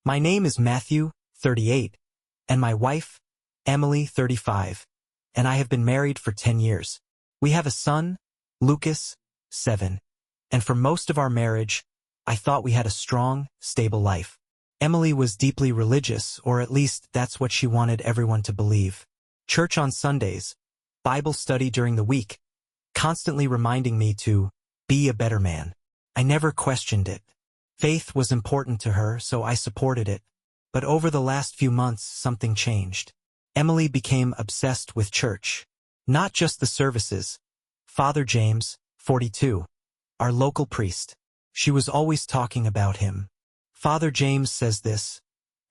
My name is Matthew, 38, and my wife, Emily, 35, and I have been married for 10 years. We have a son, Lucas, 7, and for most of our marriage, I thought we had a strong, stable life. Emily was deeply religious, or at least that's what she wanted everyone to believe. Church on Sundays, Bible study during the week, constantly reminding me to be a better man. I never questioned it. Faith was important to her, so I supported it. But over the last few months, something changed. Emily became obsessed with church. Not just the services. Father James, 42, our local priest. She was always talking about him. Father James says this,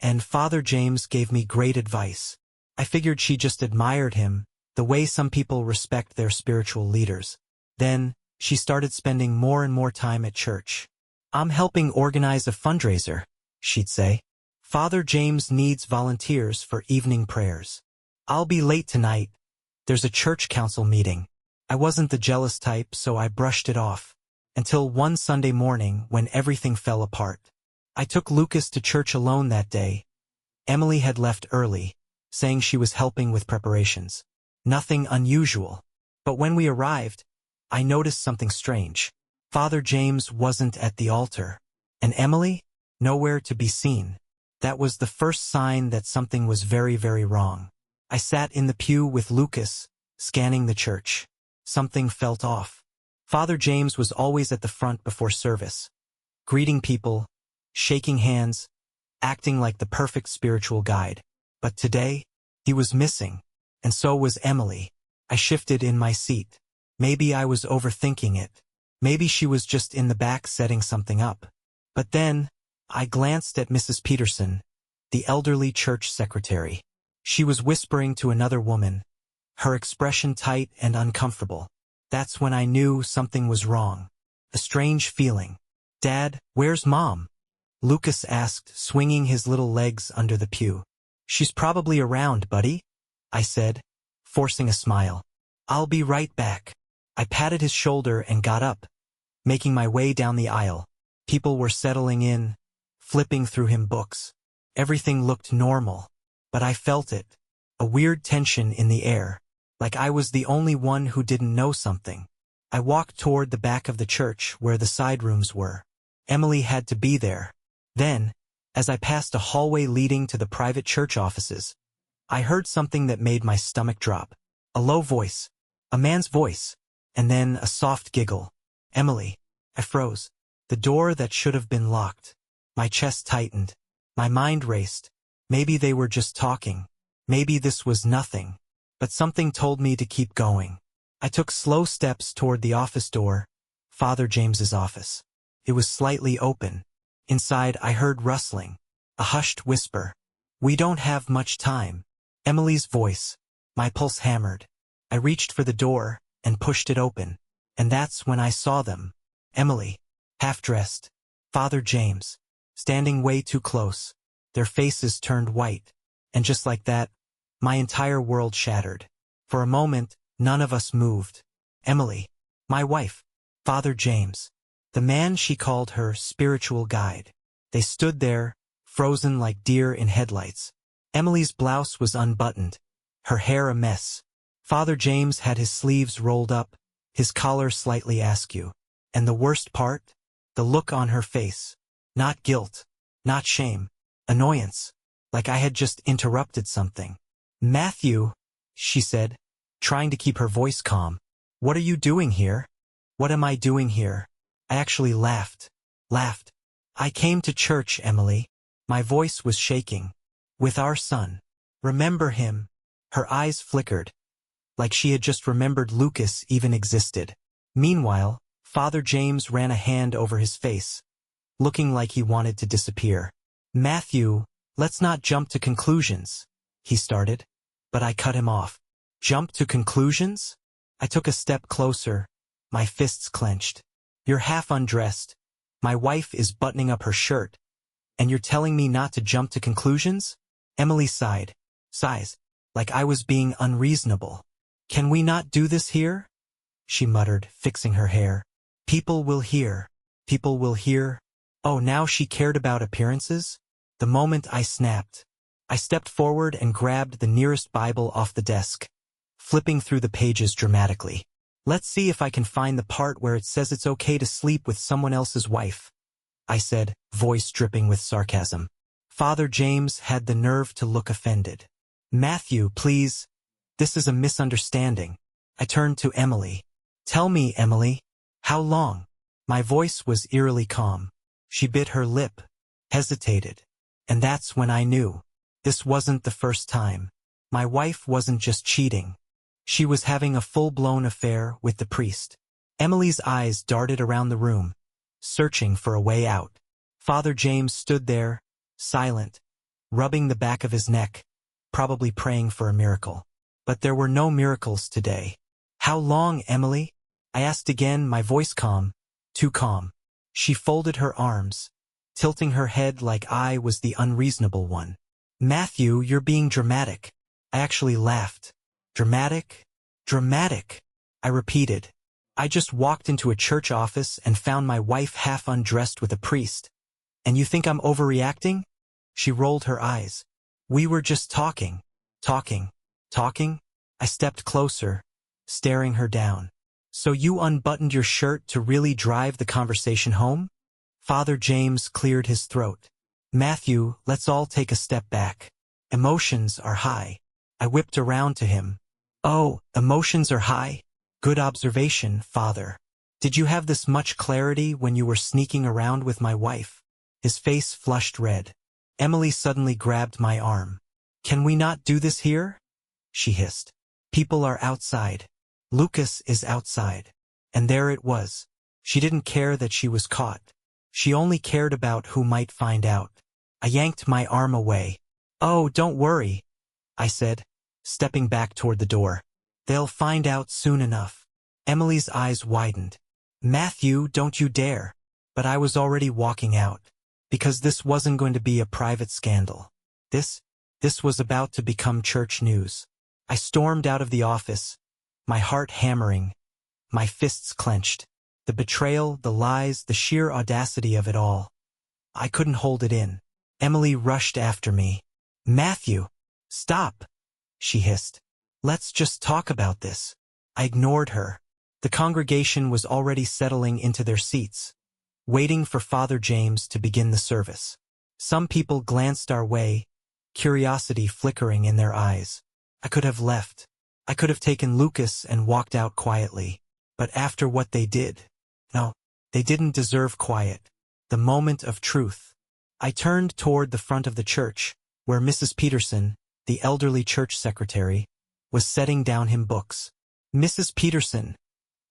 and Father James gave me great advice. I figured she just admired him, the way some people respect their spiritual leaders. Then, she started spending more and more time at church. I'm helping organize a fundraiser, she'd say. Father James needs volunteers for evening prayers. I'll be late tonight. There's a church council meeting. I wasn't the jealous type, so I brushed it off. Until one Sunday morning when everything fell apart. I took Lucas to church alone that day. Emily had left early, saying she was helping with preparations. Nothing unusual. But when we arrived, I noticed something strange. Father James wasn't at the altar. And Emily? Nowhere to be seen. That was the first sign that something was very, very wrong. I sat in the pew with Lucas, scanning the church. Something felt off. Father James was always at the front before service, greeting people, shaking hands, acting like the perfect spiritual guide. But today, he was missing, and so was Emily. I shifted in my seat. Maybe I was overthinking it. Maybe she was just in the back setting something up. But then, I glanced at Mrs. Peterson, the elderly church secretary. She was whispering to another woman, her expression tight and uncomfortable. That's when I knew something was wrong. A strange feeling. Dad, where's Mom? Lucas asked, swinging his little legs under the pew. She's probably around, buddy, I said, forcing a smile. I'll be right back. I patted his shoulder and got up, making my way down the aisle. People were settling in, flipping through him books. Everything looked normal, but I felt it, a weird tension in the air, like I was the only one who didn't know something. I walked toward the back of the church where the side rooms were. Emily had to be there. Then, as I passed a hallway leading to the private church offices, I heard something that made my stomach drop. A low voice, a man's voice, and then a soft giggle. Emily. I froze. The door that should have been locked. My chest tightened. My mind raced. Maybe they were just talking. Maybe this was nothing. But something told me to keep going. I took slow steps toward the office door, Father James's office. It was slightly open. Inside, I heard rustling. A hushed whisper. We don't have much time. Emily's voice. My pulse hammered. I reached for the door and pushed it open. And that's when I saw them. Emily, half-dressed. Father James, standing way too close. Their faces turned white. And just like that, my entire world shattered. For a moment, none of us moved. Emily, my wife, Father James, the man she called her spiritual guide. They stood there, frozen like deer in headlights. Emily's blouse was unbuttoned, her hair a mess. Father James had his sleeves rolled up, his collar slightly askew. And the worst part? The look on her face. Not guilt, not shame, annoyance, like I had just interrupted something. Matthew, she said, trying to keep her voice calm. What are you doing here? What am I doing here? I actually laughed. I came to church, Emily. My voice was shaking. With our son. Remember him? Her eyes flickered, like she had just remembered Lucas even existed. Meanwhile, Father James ran a hand over his face, looking like he wanted to disappear. Matthew, let's not jump to conclusions, he started, but I cut him off. Jump to conclusions? I took a step closer, my fists clenched. You're half undressed. My wife is buttoning up her shirt. And you're telling me not to jump to conclusions? Emily sighed. Sighs, like I was being unreasonable. Can we not do this here? She muttered, fixing her hair. People will hear. People will hear. Oh, now she cared about appearances? The moment I snapped, I stepped forward and grabbed the nearest Bible off the desk, flipping through the pages dramatically. Let's see if I can find the part where it says it's okay to sleep with someone else's wife, I said, voice dripping with sarcasm. Father James had the nerve to look offended. Matthew, please. This is a misunderstanding. I turned to Emily. Tell me, Emily. How long? My voice was eerily calm. She bit her lip, hesitated. And that's when I knew. This wasn't the first time. My wife wasn't just cheating. She was having a full-blown affair with the priest. Emily's eyes darted around the room, searching for a way out. Father James stood there, silent, rubbing the back of his neck, probably praying for a miracle. But there were no miracles today. How long, Emily? I asked again, my voice calm, too calm. She folded her arms, tilting her head like I was the unreasonable one. Matthew, you're being dramatic. I actually laughed. Dramatic? Dramatic, I repeated. I just walked into a church office and found my wife half undressed with a priest. And you think I'm overreacting? She rolled her eyes. We were just talking. Talking? I stepped closer, staring her down. So you unbuttoned your shirt to really drive the conversation home? Father James cleared his throat. Matthew, let's all take a step back. Emotions are high. I whipped around to him. Oh, emotions are high? Good observation, Father. Did you have this much clarity when you were sneaking around with my wife? His face flushed red. Emily suddenly grabbed my arm. Can we not do this here? She hissed. People are outside. Lucas is outside. And there it was. She didn't care that she was caught. She only cared about who might find out. I yanked my arm away. Oh, don't worry, I said, stepping back toward the door. They'll find out soon enough. Emily's eyes widened. Matthew, don't you dare. But I was already walking out. Because this wasn't going to be a private scandal. This was about to become church news. I stormed out of the office, my heart hammering, my fists clenched. The betrayal, the lies, the sheer audacity of it all. I couldn't hold it in. Emily rushed after me. Matthew, stop, she hissed. Let's just talk about this. I ignored her. The congregation was already settling into their seats, waiting for Father James to begin the service. Some people glanced our way, curiosity flickering in their eyes. I could have left. I could have taken Lucas and walked out quietly. But after what they did, no, they didn't deserve quiet. The moment of truth. I turned toward the front of the church, where Mrs. Peterson, the elderly church secretary, was setting down him books. Mrs. Peterson,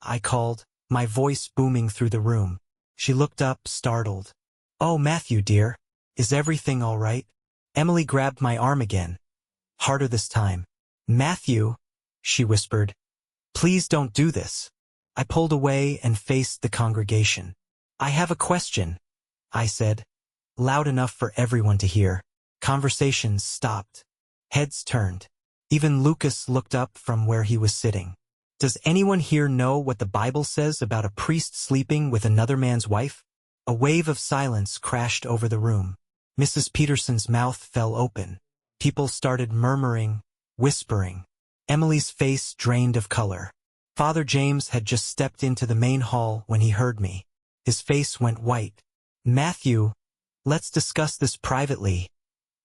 I called, my voice booming through the room. She looked up, startled. Oh, Matthew, dear. Is everything all right? Emily grabbed my arm again. Harder this time. Matthew, she whispered. Please don't do this. I pulled away and faced the congregation. I have a question, I said, loud enough for everyone to hear. Conversations stopped. Heads turned. Even Lucas looked up from where he was sitting. Does anyone here know what the Bible says about a priest sleeping with another man's wife? A wave of silence crashed over the room. Mrs. Peterson's mouth fell open. People started murmuring, whispering. Emily's face drained of color. Father James had just stepped into the main hall when he heard me. His face went white. Matthew, let's discuss this privately,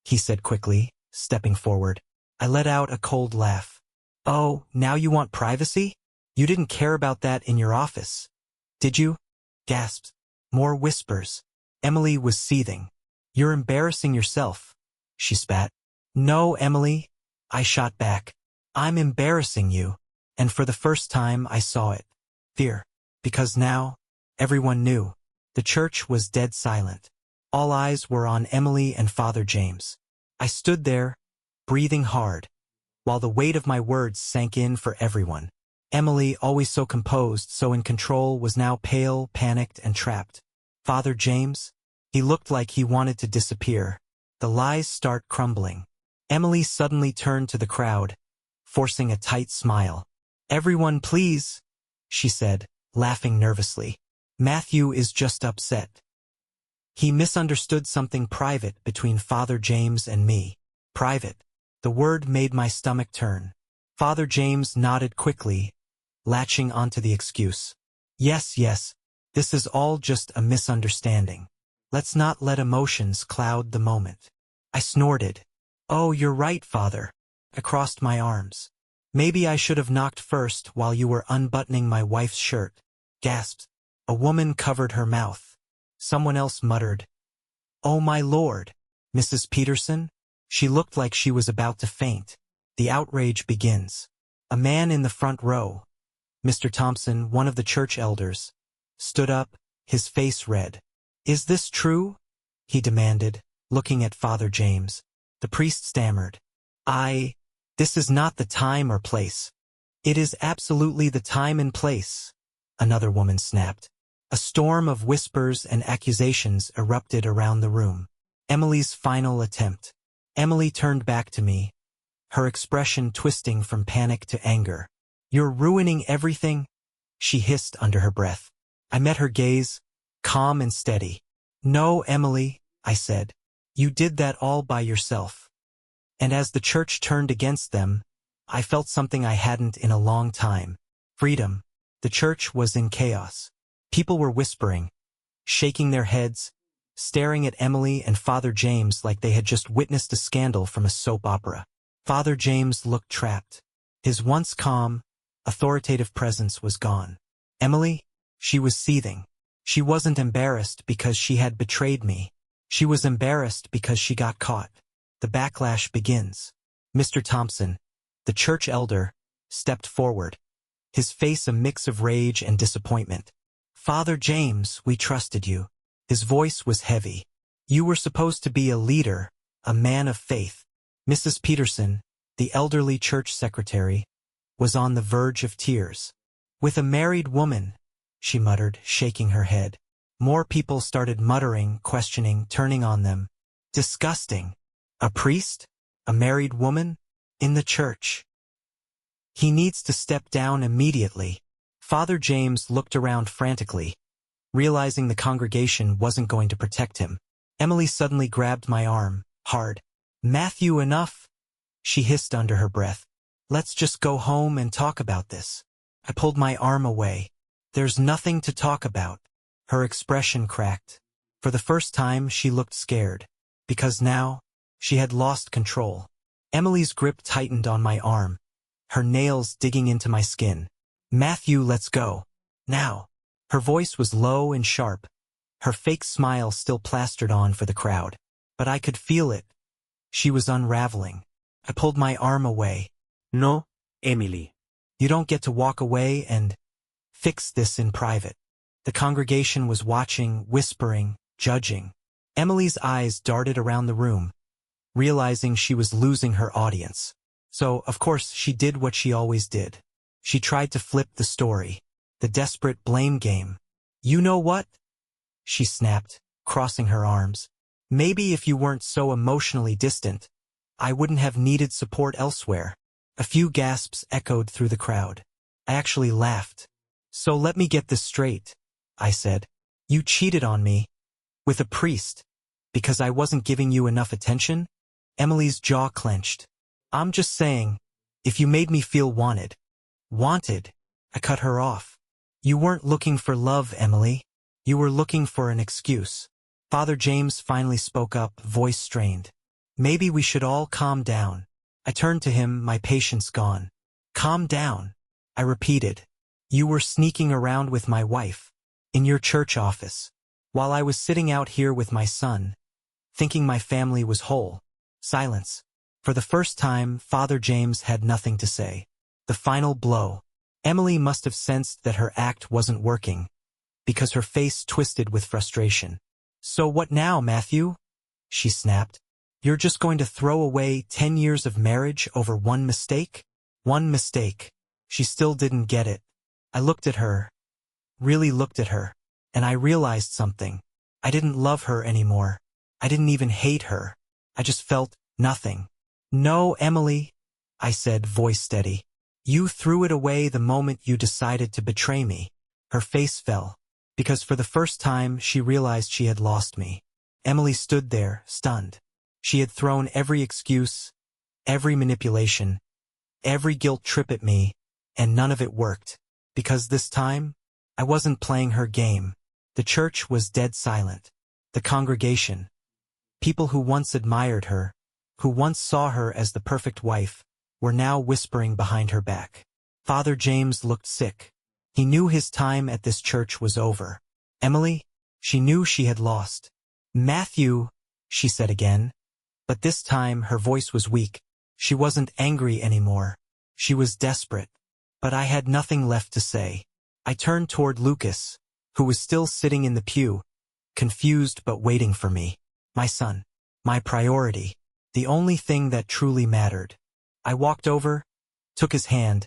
he said quickly, stepping forward. I let out a cold laugh. Oh, now you want privacy? You didn't care about that in your office, did you? Gasped. More whispers. Emily was seething. You're embarrassing yourself, she spat. No, Emily, I shot back. I'm embarrassing you. And for the first time I saw it. Fear. Because now, everyone knew. The church was dead silent. All eyes were on Emily and Father James. I stood there, breathing hard, while the weight of my words sank in for everyone. Emily, always so composed, so in control, was now pale, panicked, and trapped. Father James? He looked like he wanted to disappear. The lies start crumbling. Emily suddenly turned to the crowd, forcing a tight smile. Everyone please, she said, laughing nervously. Matthew is just upset. He misunderstood something private between Father James and me. Private. The word made my stomach turn. Father James nodded quickly, latching onto the excuse. Yes, yes, this is all just a misunderstanding. Let's not let emotions cloud the moment. I snorted. Oh, you're right, Father. I crossed my arms. Maybe I should have knocked first while you were unbuttoning my wife's shirt. Gasped. A woman covered her mouth. Someone else muttered, "Oh my Lord, Mrs. Peterson?" She looked like she was about to faint. The outrage begins. A man in the front row, Mr. Thompson, one of the church elders, stood up, his face red. "Is this true?" he demanded, looking at Father James. The priest stammered, This is not the time or place." "It is absolutely the time and place," another woman snapped. A storm of whispers and accusations erupted around the room. Emily's final attempt. Emily turned back to me, her expression twisting from panic to anger. "You're ruining everything," she hissed under her breath. I met her gaze, calm and steady. "No, Emily," I said. "You did that all by yourself." And as the church turned against them, I felt something I hadn't in a long time. Freedom. The church was in chaos. People were whispering, shaking their heads, staring at Emily and Father James like they had just witnessed a scandal from a soap opera. Father James looked trapped. His once calm, authoritative presence was gone. Emily? She was seething. She wasn't embarrassed because she had betrayed me. She was embarrassed because she got caught. The backlash begins. Mr. Thompson, the church elder, stepped forward, his face a mix of rage and disappointment. "Father James, we trusted you." His voice was heavy. "You were supposed to be a leader, a man of faith." Mrs. Peterson, the elderly church secretary, was on the verge of tears. "With a married woman," she muttered, shaking her head. More people started muttering, questioning, turning on them. Disgusting. A priest? A married woman? In the church? He needs to step down immediately. Father James looked around frantically, realizing the congregation wasn't going to protect him. Emily suddenly grabbed my arm, hard. "Matthew, enough," she hissed under her breath. "Let's just go home and talk about this." I pulled my arm away. "There's nothing to talk about." Her expression cracked. For the first time, she looked scared, because now, she had lost control. Emily's grip tightened on my arm, her nails digging into my skin. "Matthew, let's go. Now." Her voice was low and sharp, her fake smile still plastered on for the crowd. But I could feel it. She was unraveling. I pulled my arm away. "No, Emily. You don't get to walk away and fix this in private." The congregation was watching, whispering, judging. Emily's eyes darted around the room, realizing she was losing her audience. So, of course, she did what she always did. She tried to flip the story. The desperate blame game. "You know what?" she snapped, crossing her arms. "Maybe if you weren't so emotionally distant, I wouldn't have needed support elsewhere." A few gasps echoed through the crowd. I actually laughed. "So let me get this straight," I said. "You cheated on me with a priest because I wasn't giving you enough attention?" Emily's jaw clenched. "I'm just saying, if you made me feel wanted." "Wanted?" I cut her off. "You weren't looking for love, Emily. You were looking for an excuse." Father James finally spoke up, voice strained. "Maybe we should all calm down." I turned to him, my patience gone. "Calm down," I repeated. "You were sneaking around with my wife, in your church office, while I was sitting out here with my son, thinking my family was whole." Silence. For the first time, Father James had nothing to say. The final blow. Emily must have sensed that her act wasn't working, because her face twisted with frustration. "So what now, Matthew?" she snapped. "You're just going to throw away 10 years of marriage over one mistake?" One mistake. She still didn't get it. I looked at her, really looked at her, and I realized something. I didn't love her anymore. I didn't even hate her. I just felt nothing. "No, Emily," I said, voice steady. "You threw it away the moment you decided to betray me." Her face fell, because for the first time she realized she had lost me. Emily stood there, stunned. She had thrown every excuse, every manipulation, every guilt trip at me, and none of it worked. Because this time, I wasn't playing her game. The church was dead silent. The congregation, people who once admired her, who once saw her as the perfect wife, were now whispering behind her back. Father James looked sick. He knew his time at this church was over. Emily, she knew she had lost. Matthew, she said again. But this time her voice was weak. She wasn't angry anymore. She was desperate. But I had nothing left to say. I turned toward Lucas, who was still sitting in the pew, confused but waiting for me. My son. My priority. The only thing that truly mattered. I walked over, took his hand,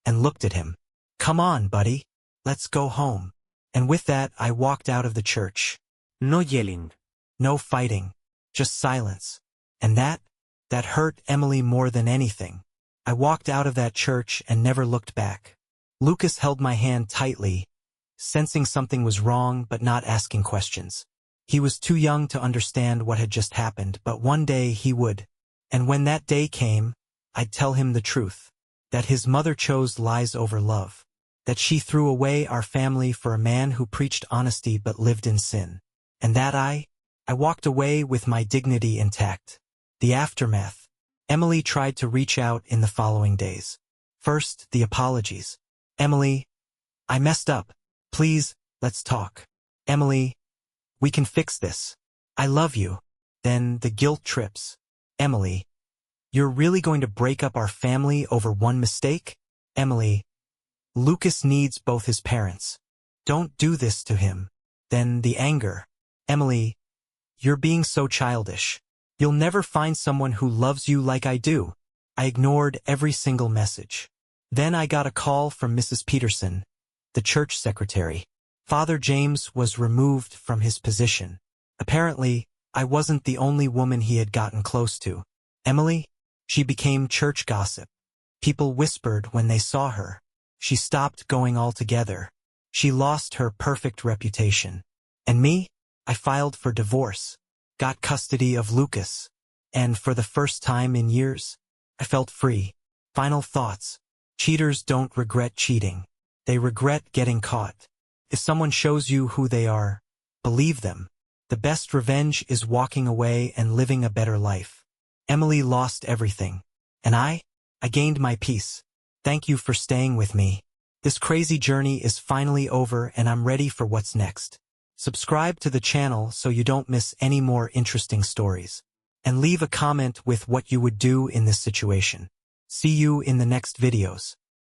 and looked at him. Come on, buddy. Let's go home. And with that I walked out of the church. No yelling. No fighting. Just silence. And that hurt Emily more than anything. I walked out of that church and never looked back. Lucas held my hand tightly, sensing something was wrong but not asking questions. He was too young to understand what had just happened, but one day he would. And when that day came, I'd tell him the truth. That his mother chose lies over love. That she threw away our family for a man who preached honesty but lived in sin. And that I walked away with my dignity intact. The aftermath. Emily tried to reach out in the following days. First, the apologies. Emily, I messed up. Please, let's talk. Emily, we can fix this. I love you. Then the guilt trips. Emily, you're really going to break up our family over one mistake? Emily, Lucas needs both his parents. Don't do this to him. Then the anger. Emily, you're being so childish. You'll never find someone who loves you like I do. I ignored every single message. Then I got a call from Mrs. Peterson, the church secretary. Father James was removed from his position. Apparently, I wasn't the only woman he had gotten close to. Emily, she became church gossip. People whispered when they saw her. She stopped going altogether. She lost her perfect reputation. And me? I filed for divorce. Got custody of Lucas. And for the first time in years, I felt free. Final thoughts. Cheaters don't regret cheating. They regret getting caught. If someone shows you who they are, believe them. The best revenge is walking away and living a better life. Emily lost everything. And I gained my peace. Thank you for staying with me. This crazy journey is finally over and I'm ready for what's next. Subscribe to the channel so you don't miss any more interesting stories. And leave a comment with what you would do in this situation. See you in the next videos.